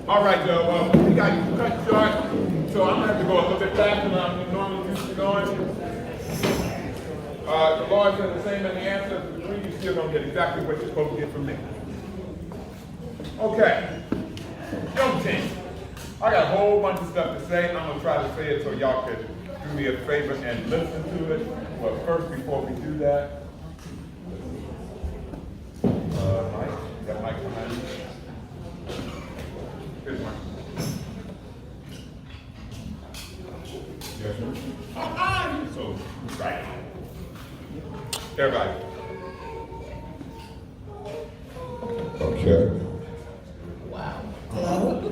All right, Joe. We got you cut short, so I'm gonna have to go a little bit faster than I'm normally used to going. The Lord said the same in the answer. You still don't get exactly what you're supposed to get from me. Okay, young team. I got a whole bunch of stuff to say. I'm gonna try to say it so y'all can do me a favor and listen to it. But first, before we do that, Mike, you got Mike behind you? Here's Mike. Yes, sir. So, right. Everybody. Okay. Wow. Hello?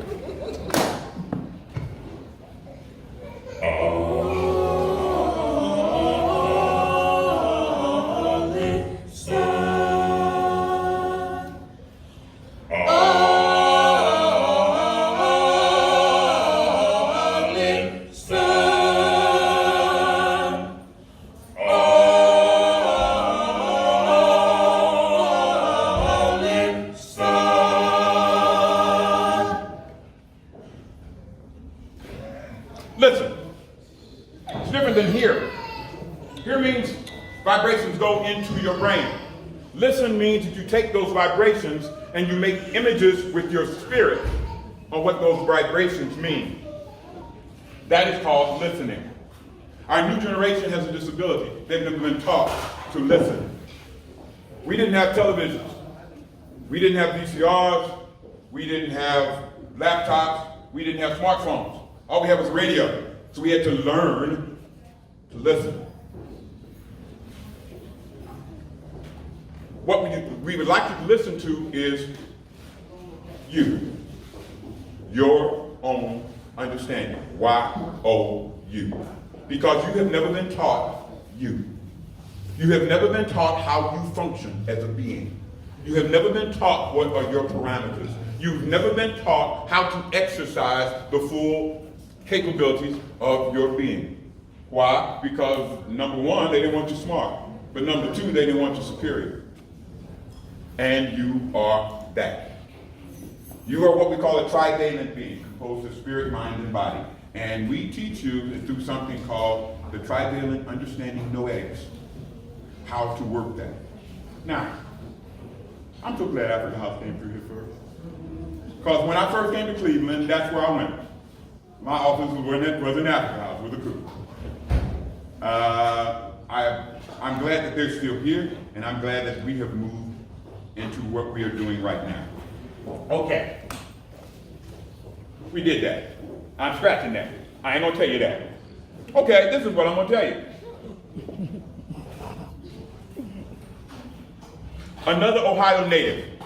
Listen, it's different than hear. Hear means vibrations go into your brain. Listen means that you take those vibrations and you make images with your spirit on what those vibrations mean. That is called listening. Our new generation has a disability. They've never been taught to listen. We didn't have televisions. We didn't have VCRs. We didn't have laptops. We didn't have smartphones. All we had was radio. So we had to learn to listen. What we would like you to listen to is you. Your own understanding. Y.O.U. Because you have never been taught you. You have never been taught how you function as a being. You have never been taught what are your parameters. You've never been taught how to exercise the full capabilities of your being. Why? Because number one, they didn't want you smart. But number two, they didn't want you superior. And you are that. You are what we call a trivalent being, composed of spirit, mind, and body. And we teach you through something called the trivalent understanding noetics, how to work that. Now, I'm so glad Africa House came through here first. Because when I first came to Cleveland, that's where I went. My office was in Africa House with a crew. I'm glad that they're still here, and I'm glad that we have moved into what we are doing right now. Okay. We did that. I'm scratching that. I ain't gonna tell you that. Okay, this is what I'm gonna tell you. Another Ohio native,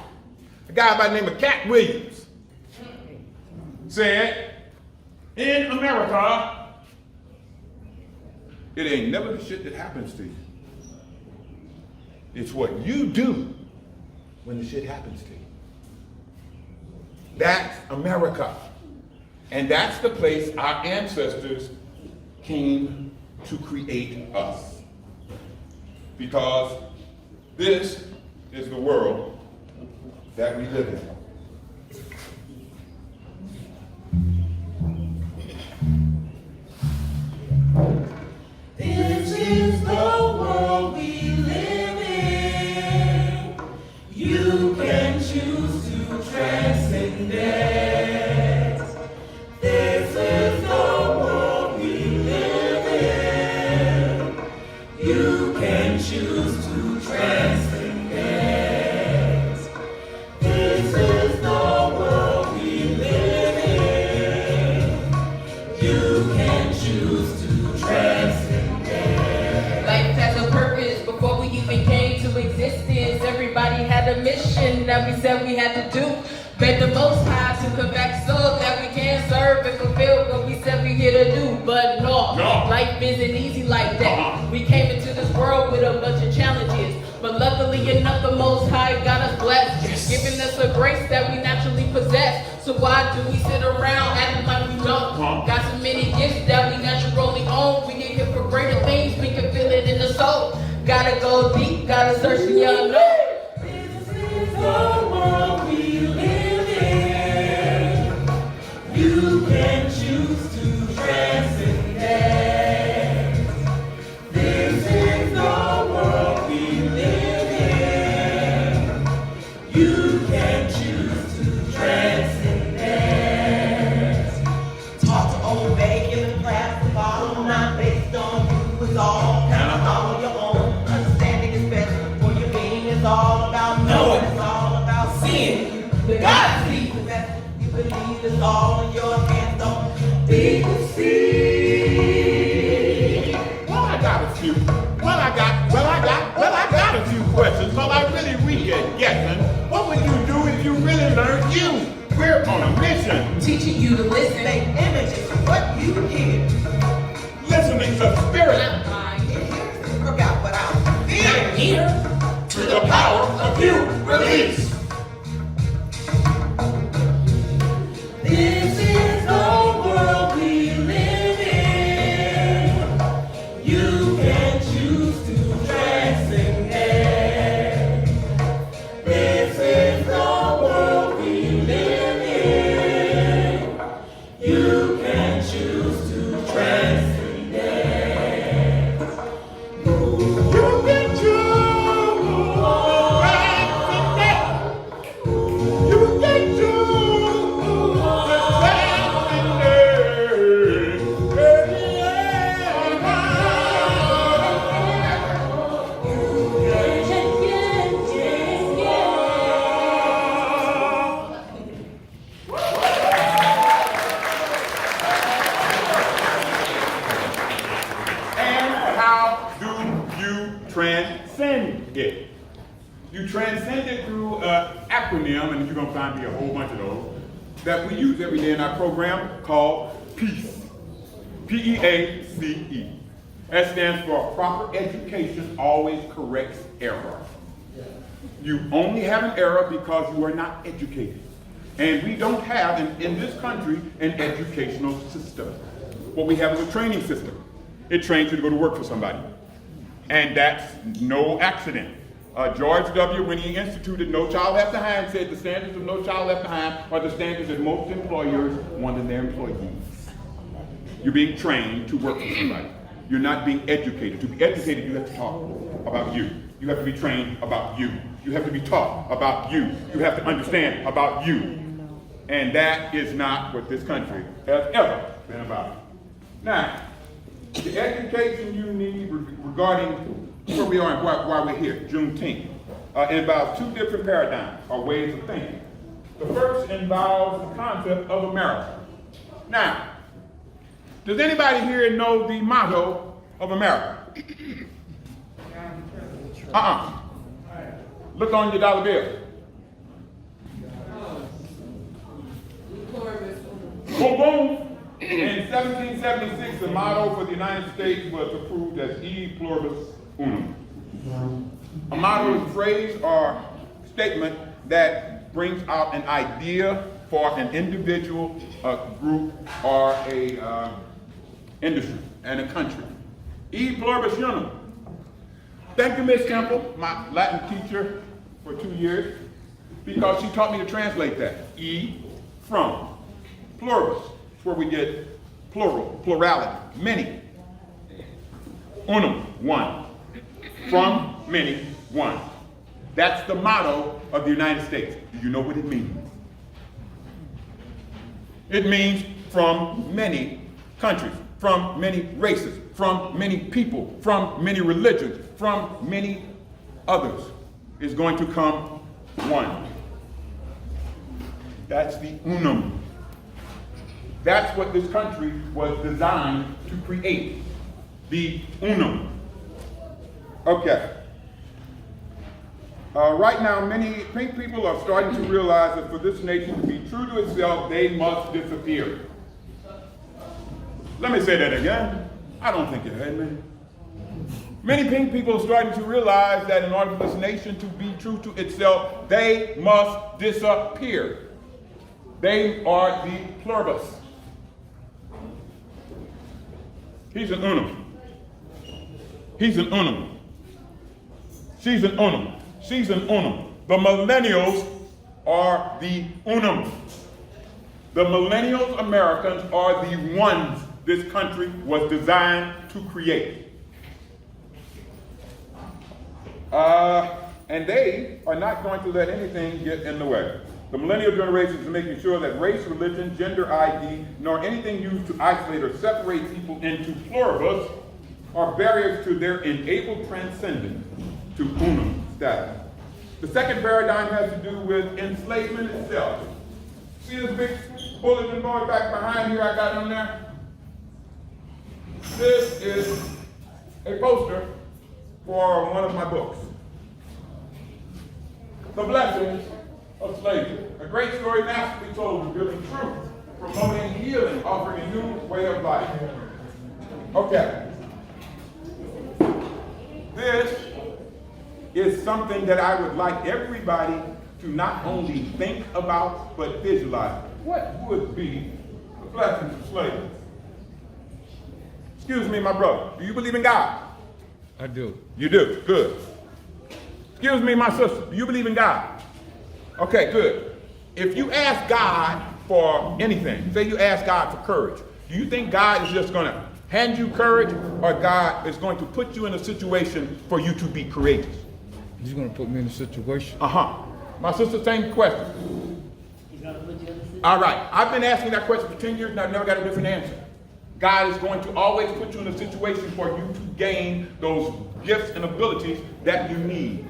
a guy by the name of Cat Williams, said, in America, it ain't never the shit that happens to you. It's what you do when the shit happens to you. That's America. And that's the place our ancestors came to create us. Because this is the world that we live in. This is the world we live in. You can choose to transcend it. This is the world we live in. You can choose to transcend it. This is the world we live in. You can choose to transcend it. Life has a purpose before we even came to existence. Everybody had a mission that we said we had to do. Beg the Most High to come back so that we can serve and fulfill what we said we here to do. But no, life isn't easy like that. We came into this world with a bunch of challenges. But luckily enough, the Most High got us blessed, giving us a grace that we naturally possess. So why do we sit around acting like we don't? Got so many gifts that we naturally own. We get here for greater things, we can feel it in the soul. Gotta go deep, gotta search the unknown. This is the world we live in. is all in your hands. Don't be deceived. Well, I got a few. Well, I got a few questions. Well, I really weak at guessing. What would you do if you really learned you? We're on a mission. Teaching you to listen. Make images of what you hear. Listening to spirit. Forgot what I Not here. To the power of you. Release. This is the world we live in. You can choose to transcend it. This is the world we live in. You can choose to transcend it. You can choose. You can transcend it. You transcend it through an acronym, and you're going to find me a whole bunch of those, that we use every day in our program called PEACE. P-E-A-C-E. That stands for proper education always corrects error. You only have an error because you are not educated. And we don't have, in this country, an educational system. What we have is a training system. It trains you to go to work for somebody. And that's no accident. George W., when he instituted No Child Left Behind, said the standards of No Child Left Behind are the standards that most employers want in their employees. You're being trained to work for somebody. You're not being educated. To be educated, you have to talk about you. You have to be trained about you. You have to be taught about you. You have to understand about you. And that is not what this country has ever been about. Now, the education you need regarding where we are and why we're here, Juneteenth, involves two different paradigms or ways of thinking. The first involves the concept of America. Now, does anybody here know the motto of America? Look on your dollar bill. Boom, boom. In 1776, the motto for the United States was approved as E pluribus unum. A motto is a phrase or statement that brings out an idea for an individual, a group, or a industry and a country. E pluribus unum. Thank you, Miss Temple, my Latin teacher for 2 years, because she taught me to translate that. E, from. Pluribus, it's where we get plural, plurality, many. Unum, one. From, many, one. That's the motto of the United States. Do you know what it means? It means from many countries, from many races, from many people, from many religions, from many others is going to come one. That's the unum. That's what this country was designed to create, the unum. Okay. Right now, many pink people are starting to realize that for this nation to be true to itself, they must disappear. Let me say that again. I don't think you heard me. Many pink people are starting to realize that in order for this nation to be true to itself, they must disappear. They are the pluribus. He's an unum. He's an unum. She's an unum. She's an unum. The millennials are the unum. The millennials Americans are the ones this country was designed to create. And they are not going to let anything get in the way. The millennial generation is making sure that race, religion, gender ID, nor anything used to isolate or separate people into pluribus are barriers to their enabled transcendence to unum status. The second paradigm has to do with enslavement itself. See this big bulletin board back behind here I got on there. This is a poster for one of my books. The Blessings of Slavery. A great story masterfully told, revealing truth, promoting healing, offering a new way of life. Okay. This is something that I would like everybody to not only think about, but visualize. What would be the blessings of slavery? Excuse me, my brother. Do you believe in God? I do. You do. Good. Excuse me, my sister. Do you believe in God? Okay, good. If you ask God for anything, say you ask God for courage, do you think God is just going to hand you courage, or God is going to put you in a situation for you to be courageous? He's going to put me in a situation. My sister, same question. All right. I've been asking that question for 10 years and I've never got a different answer. God is going to always put you in a situation for you to gain those gifts and abilities that you need.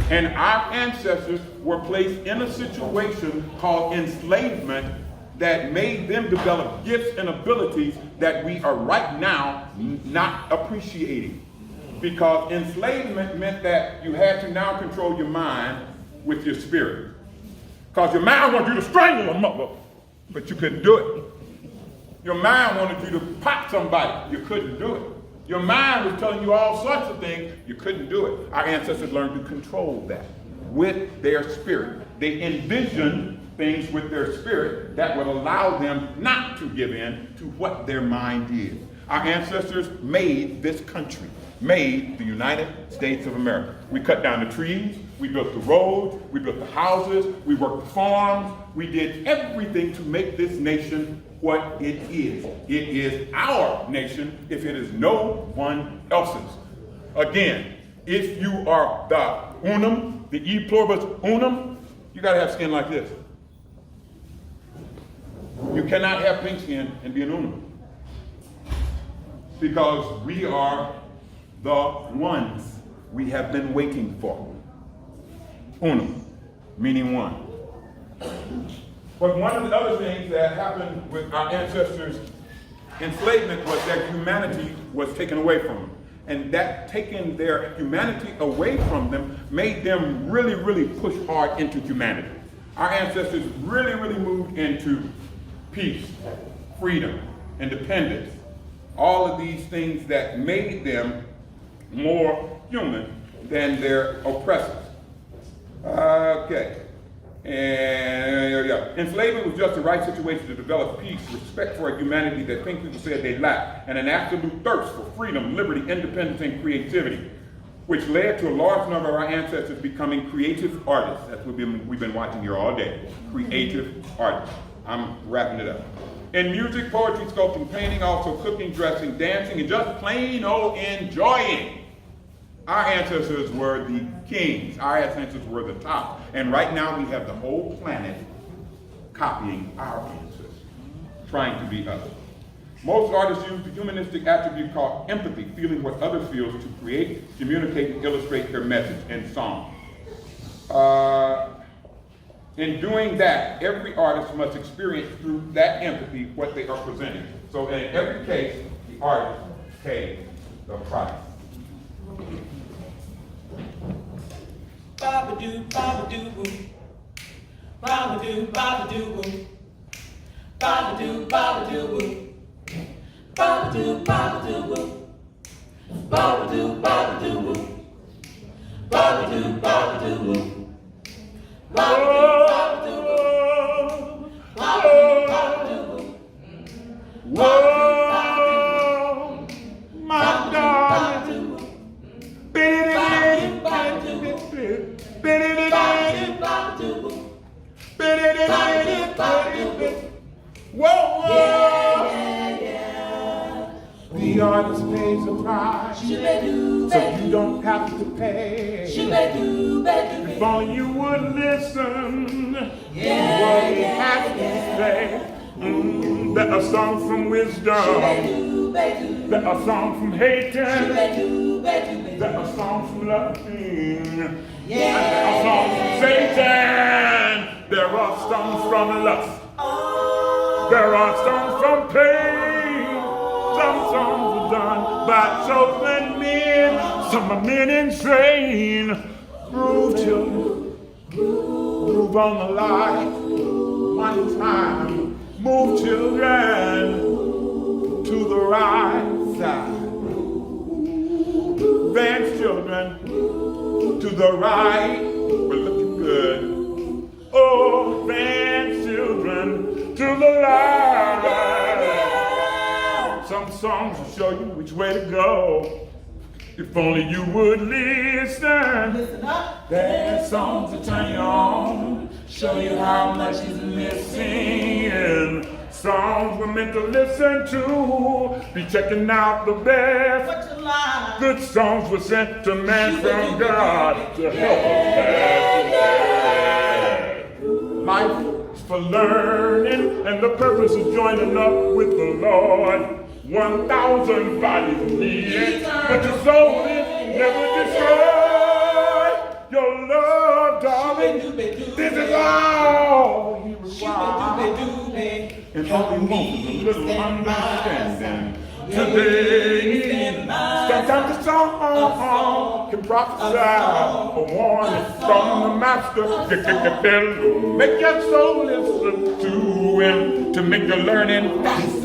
And our ancestors were placed in a situation called enslavement that made them develop gifts and abilities that we are right now not appreciating. Because enslavement meant that you had to now control your mind with your spirit. Because your mind wanted you to strangle a mother, but you couldn't do it. Your mind wanted you to pop somebody, you couldn't do it. Your mind was telling you all sorts of things, you couldn't do it. Our ancestors learned to control that with their spirit. They envisioned things with their spirit that would allow them not to give in to what their mind is. Our ancestors made this country, made the United States of America. We cut down the trees, we built the roads, we built the houses, we worked the farms, we did everything to make this nation what it is. It is our nation if it is no one else's. Again, if you are the unum, the e pluribus unum, you gotta have skin like this. You cannot have pink skin and be an unum. Because we are the ones we have been waiting for. Unum, meaning one. But one of the other things that happened with our ancestors' enslavement was that humanity was taken away from them. And that taking their humanity away from them made them really, really push hard into humanity. Our ancestors really, really moved into peace, freedom, independence, all of these things that made them more human than their oppressors. Okay. And enslavement was just the right situation to develop peace, respect for a humanity that pink people said they lacked, and an absolute thirst for freedom, liberty, independence, and creativity, which led to a large number of our ancestors becoming creative artists. That's what we've been watching here all day. Creative artists. I'm wrapping it up. In music, poetry, sculpting, painting, also cooking, dressing, dancing, and just plain old enjoying. Our ancestors were the kings. Our ancestors were the top. And right now we have the whole planet copying our ancestors, trying to be us. Most artists use the humanistic attribute called empathy, feeling what others feel, to create, communicate, and illustrate their message in song. In doing that, every artist must experience through that empathy what they are presenting. So in every case, the artist pays the price. Ba-ba-doo, ba-ba-doo, boo. Ba-ba-doo, ba-ba-doo, boo. Ba-ba-doo, ba-ba-doo, boo. Ba-ba-doo, ba-ba-doo, boo. Ba-ba-doo, ba-ba-doo, boo. Ba-ba-doo, ba-ba-doo, boo. Ba-ba-doo, ba-ba-doo, boo. Ba-ba-doo, ba-ba-doo, boo. Whoa, my darling. Whoa, whoa. The artist pays a price, so you don't have to pay. If only you would listen to what he has to say. That a song from wisdom, that a song from hating, that a song from loving, and a song from Satan. There are songs from lust. There are songs from pain, some songs are done by chosen men, some are men insane. Groove children, groove on the light, one time. Move children to the right side. Dance children to the right. We're looking good. Oh, dance children to the left. Some songs will show you which way to go. If only you would listen. Listen up. There's songs that turn you on, show you how much is missing. Songs we're meant to listen to, be checking out the best. What you like? Good songs were sent to man from God to help us. Life is for learning, and the purpose of joining up with the Lord. 1,000 bodies needed, but your soul is never destroyed. Your love, darling, this is all He requires. And all He wants is a little understanding. Today, sometimes a song can prophesy a warning from the Master. Make your soul listen to Him to make your learning fast.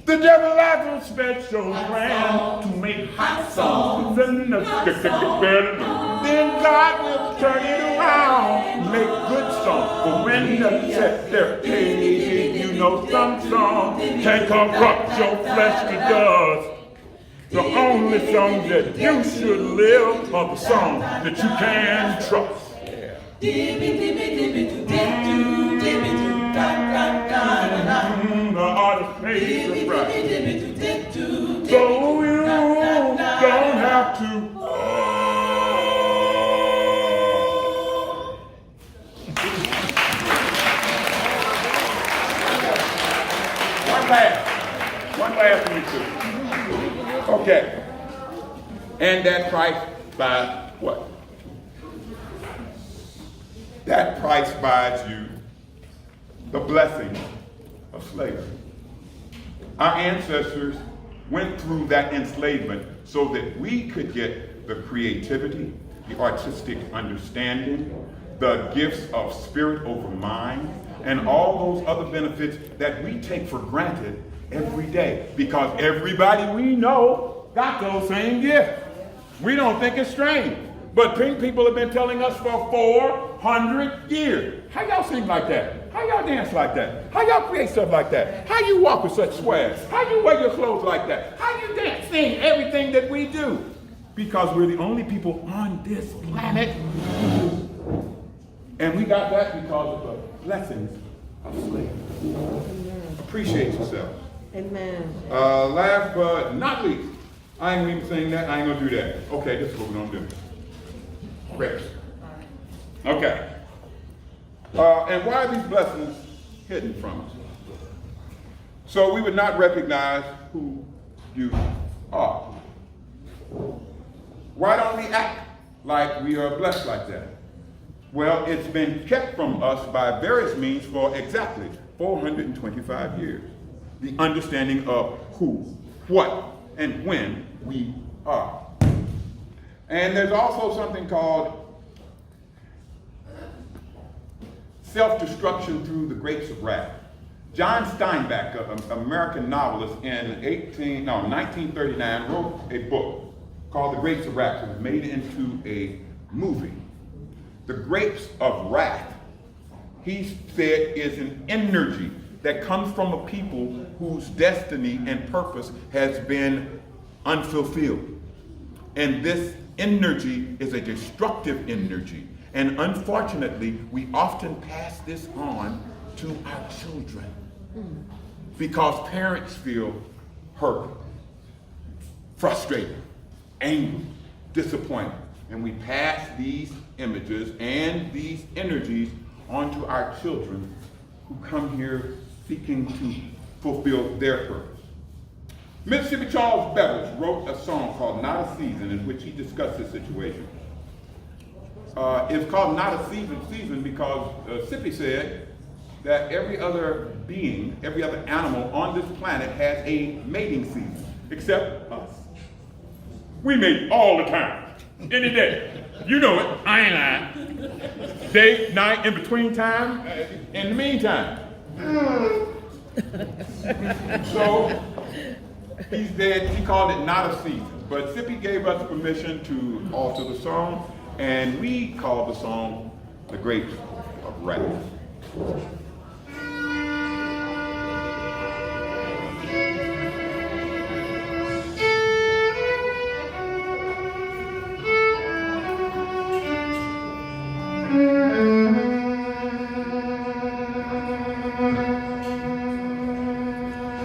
The devil has a special plan to make hot songs and then God will turn it around, make good songs. But when you set their page, you know some songs can corrupt your flesh to dust. The only songs that you should live are the songs that you can trust. The artist pays the price. So you don't have to. One last for me too. Okay. And that price by what? That price buys you the blessing of slavery. Our ancestors went through that enslavement so that we could get the creativity, the artistic understanding, the gifts of spirit over mind, and all those other benefits that we take for granted every day. Because everybody we know got those same gifts. We don't think it's strange. But people have been telling us for 400 years. How y'all sing like that? How y'all dance like that? How y'all create stuff like that? How you walk with such swag? How you wear your clothes like that? How you dance, sing everything that we do? Because we're the only people on this planet. And we got that because of the blessings of slavery. Appreciate yourself. Amen. Last but not least, I ain't even saying that, I ain't gonna do that. Okay, this is what we're gonna do. Prayers. Okay. And why are these blessings hidden from us? So we would not recognize who you are. Why don't we act like we are blessed like that? Well, it's been kept from us by various means for exactly 425 years. The understanding of who, what, and when we are. And there's also something called self-destruction through the grapes of wrath. John Steinbeck, an American novelist, in 1939 wrote a book called The Grapes of Wrath. It was made into a movie. The grapes of wrath, he said, is an energy that comes from a people whose destiny and purpose has been unfulfilled. And this energy is a destructive energy. And unfortunately, we often pass this on to our children because parents feel hurt, frustrated, angry, disappointed. And we pass these images and these energies onto our children who come here seeking to fulfill their purpose. Mississippi Charles Bettles wrote a song called Not a Season in which he discussed this situation. It's called Not a Season because Sippy said that every other being, every other animal on this planet has a mating season, except us. We mate all the time, any day. You know it, I ain't lying. Day, night, in between time, in the meantime. So, he's dead. He called it not a season. But Sippy gave us permission to alter the song, and we called the song The Grapes of Wrath.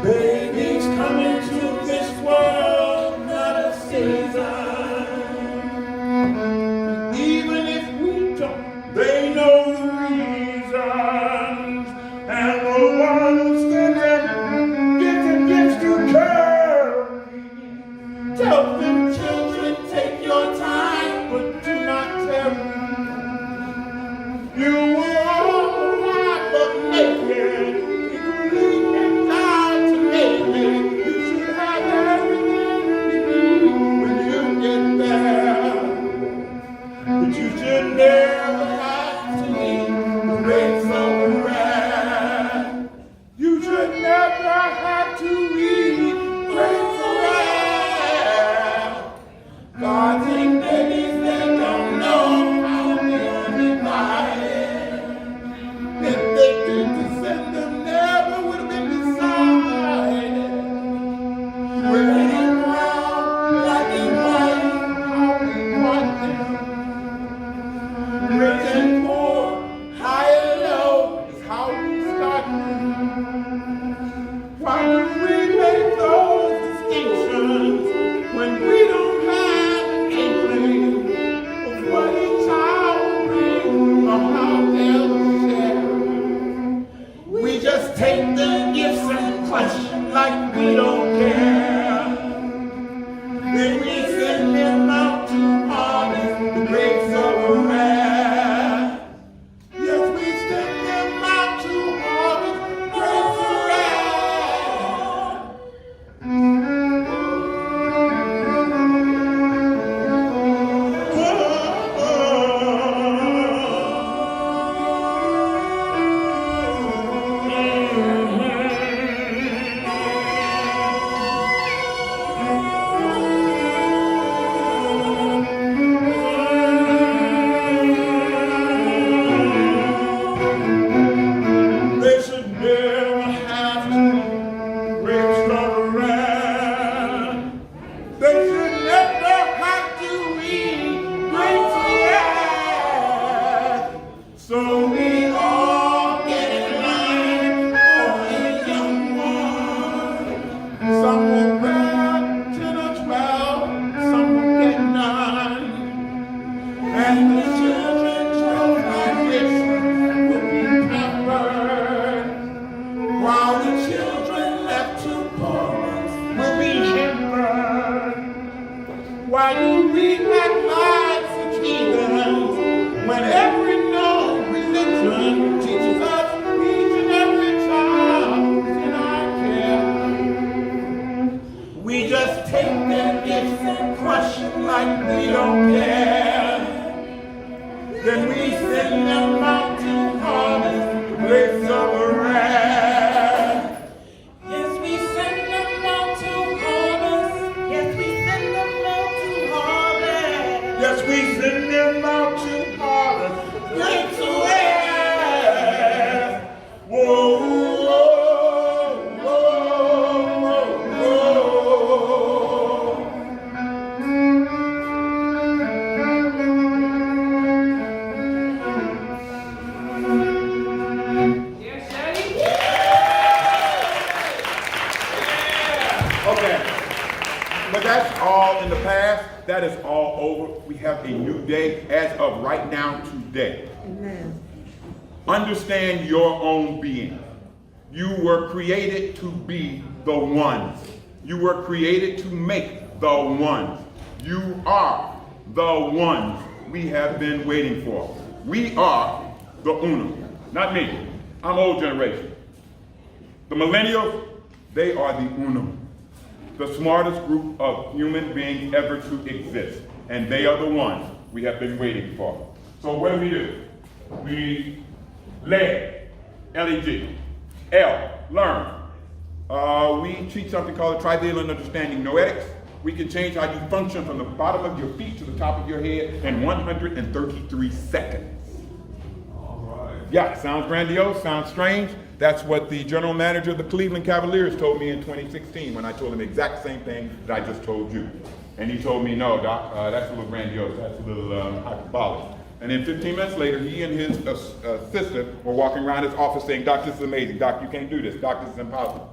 Babies coming to this world, not a season. Even if we don't, they know the reasons. And the ones that give them gifts to carry. Tell them children, take your time, but do not tarry. You were all alive, but naked. Never have to eat the grapes of wrath. You should never have to eat grapes of wrath. God's in babies that don't know how to be divided. If they did to send them, never would have been decided. Red and brown, black and white, how we want them. Rich and poor, high and low is how we start. Why do we make those distinctions when we don't have an inkling of what each child brings or how they'll share? We just take the gifts and question like we don't care. Then we send them out to harvest the grapes of wrath. Why do we act like such heathens when every known religion teaches us each and every child in our care? We just take their gifts and crush them like we don't care. Then we send them out to harvest the grapes of wrath. Yes, we send them out to harvest. Yes, we send them out to harvest. Yes, we send them out to harvest grapes of wrath. Whoa, whoa, whoa, whoa, Okay, but that's all in the past. That is all over. We have a new day as of right now today. Amen. Understand your own being. You were created to be the ones. You were created to make the ones. You are the ones we have been waiting for. We are the uno. Not me. I'm old generation. The millennials, they are the UNO, the smartest group of human beings ever to exist. And they are the ones we have been waiting for. So what do? We LED, LED, L, learn. We teach something called a trivalent understanding noetics. We can change how you function from the bottom of your feet to the top of your head in 133 seconds. Yeah, sounds grandiose, sounds strange. That's what the general manager of the Cleveland Cavaliers told me in 2016 when I told him the exact same thing that I just told you. And he told me, no, Doc, that's a little grandiose, that's a little hyperbolic. And then 15 minutes later, he and his assistant were walking around his office saying, Doc, this is amazing. Doc, you can't do this. Doc, this is impossible.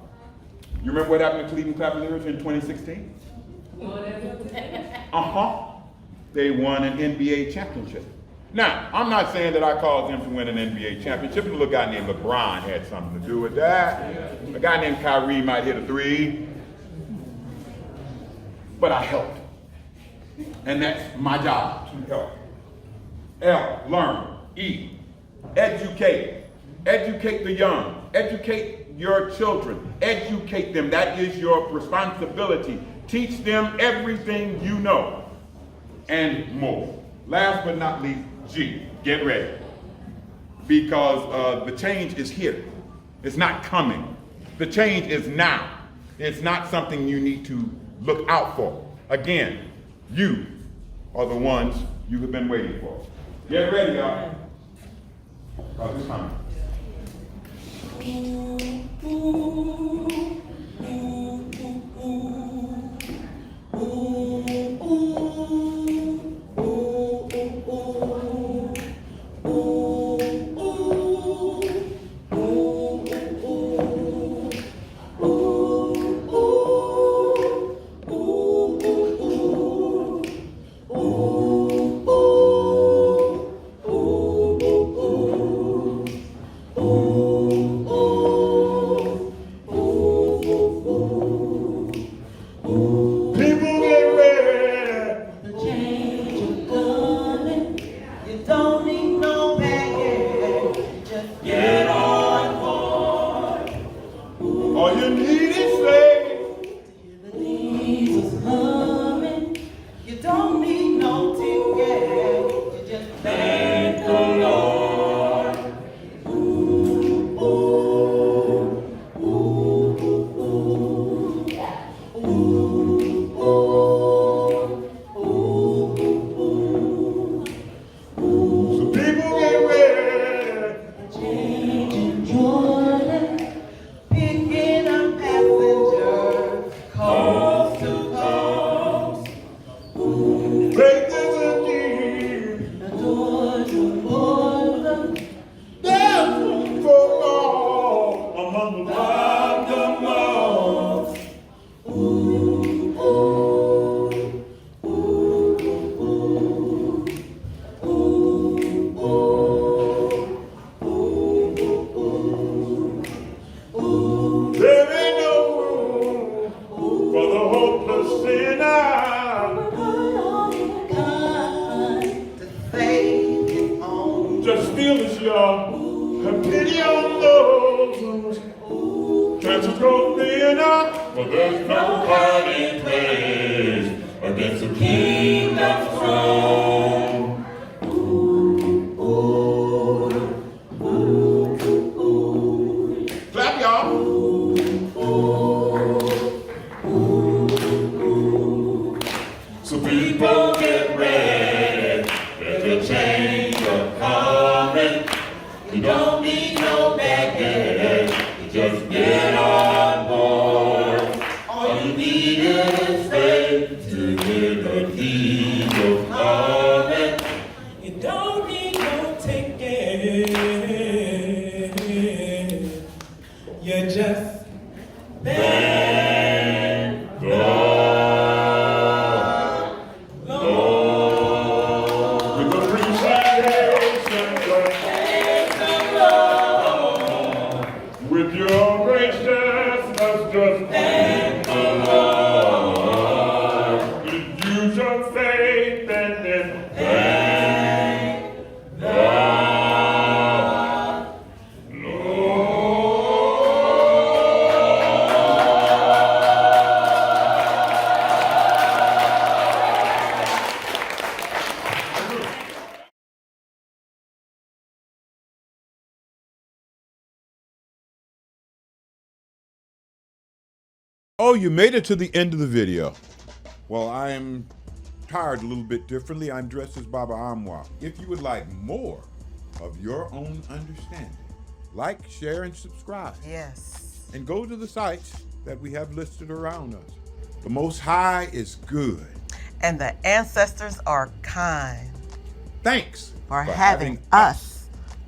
You remember what happened to Cleveland Cavaliers in 2016? They won an NBA championship. Now, I'm not saying that I caused them to win an NBA championship. A little guy named LeBron had something to do with that. A guy named Kyrie might hit a three. But I helped. And that's my job, to help. L, learn. E, educate. Educate the young. Educate your children. Educate them. That is your responsibility. Teach them everything you know and more. Last but not least, G, get ready. Because the change is here. It's not coming. The change is now. It's not something you need to look out for. Again, you are the ones you have been waiting for. Get ready, y'all. Because it's coming. Lord. Oh, you made it to the end of the video. Well, I am tired a little bit differently. I'm dressed as Baba Amwa. If you would like more of your own understanding, like, share, and subscribe. Yes. And go to the sites that we have listed around us. The Most High is good. And the ancestors are kind Thanks for having us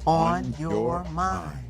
on your mind.